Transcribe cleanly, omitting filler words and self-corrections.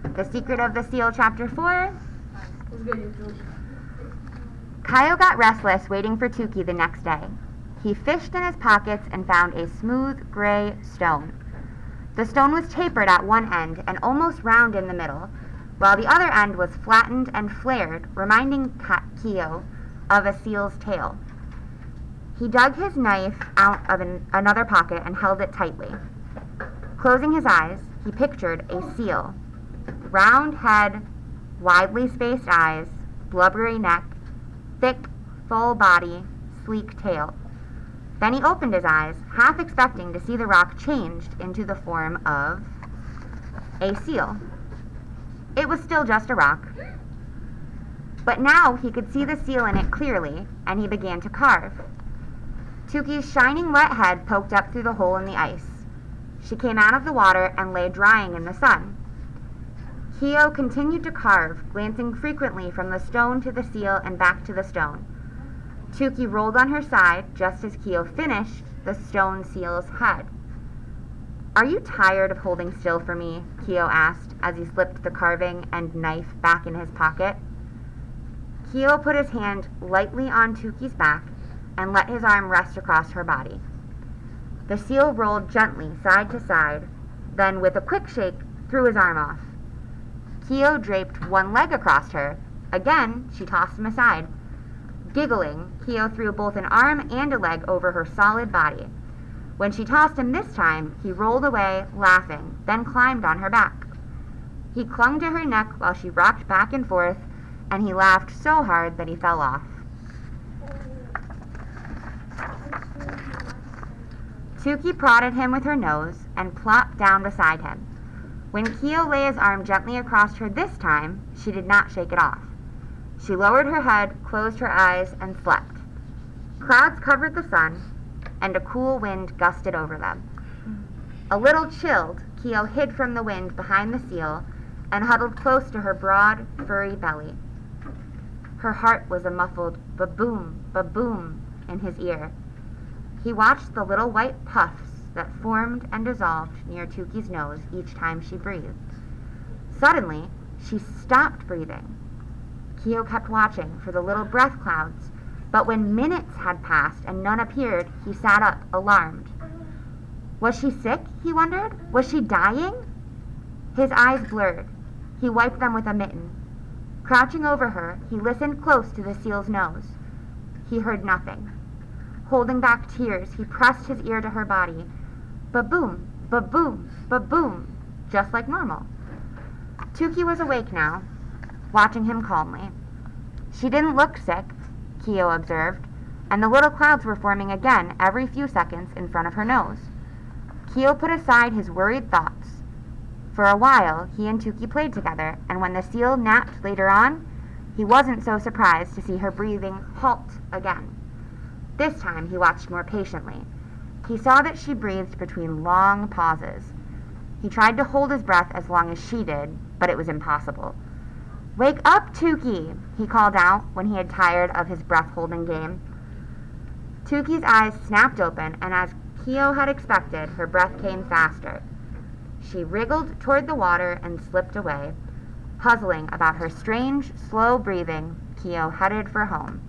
The Secret of the Seal, Chapter 4. Let's go, YouTube. Kyle got restless waiting for Tukey the next day. He fished in his pockets and found a smooth, gray stone. The stone was tapered at one end and almost round in the middle, while the other end was flattened and flared, reminding Keo of a seal's tail. He dug his knife out of another pocket and held it tightly. Closing his eyes, he pictured a seal. Round head, widely spaced eyes, blubbery neck, thick, full body, sleek tail. Then he opened his eyes, half expecting to see the rock changed into the form of a seal. It was still just a rock. But now he could see the seal in it clearly, and he began to carve. Tukey's shining wet head poked up through the hole in the ice. She came out of the water and lay drying in the sun. Keo continued to carve, glancing frequently from the stone to the seal and back to the stone. Tukey rolled on her side just as Keo finished the stone seal's head. "Are you tired of holding still for me?" Keo asked as he slipped the carving and knife back in his pocket. Keo put his hand lightly on Tukey's back and let his arm rest across her body. The seal rolled gently side to side, then with a quick shake threw his arm off. Keo draped one leg across her. Again, she tossed him aside. Giggling, Keo threw both an arm and a leg over her solid body. When she tossed him this time, he rolled away, laughing, then climbed on her back. He clung to her neck while she rocked back and forth, and he laughed so hard that he fell off. Tukey prodded him with her nose and plopped down beside him. When Keo lay his arm gently across her this time, she did not shake it off. She lowered her head, closed her eyes, and slept. Clouds covered the sun, and a cool wind gusted over them. A little chilled, Keo hid from the wind behind the seal and huddled close to her broad, furry belly. Her heart was a muffled ba-boom, ba-boom in his ear. He watched the little white puffs that formed and dissolved near Tukey's nose each time she breathed. Suddenly, she stopped breathing. Keo kept watching for the little breath clouds, but when minutes had passed and none appeared, he sat up, alarmed. Was she sick, he wondered? Was she dying? His eyes blurred. He wiped them with a mitten. Crouching over her, he listened close to the seal's nose. He heard nothing. Holding back tears, he pressed his ear to her body. Ba-boom, ba-boom, ba-boom, just like normal. Tukey was awake now, watching him calmly. She didn't look sick, Keo observed, and the little clouds were forming again every few seconds in front of her nose. Keo put aside his worried thoughts. For a while, he and Tukey played together, and when the seal napped later on, he wasn't so surprised to see her breathing halt again. This time, he watched more patiently. He saw that she breathed between long pauses. He tried to hold his breath as long as she did, but it was impossible. "Wake up, Tukey," he called out when he had tired of his breath-holding game. Tukey's eyes snapped open, and as Keo had expected, her breath came faster. She wriggled toward the water and slipped away. Puzzling about her strange, slow breathing, Keo headed for home.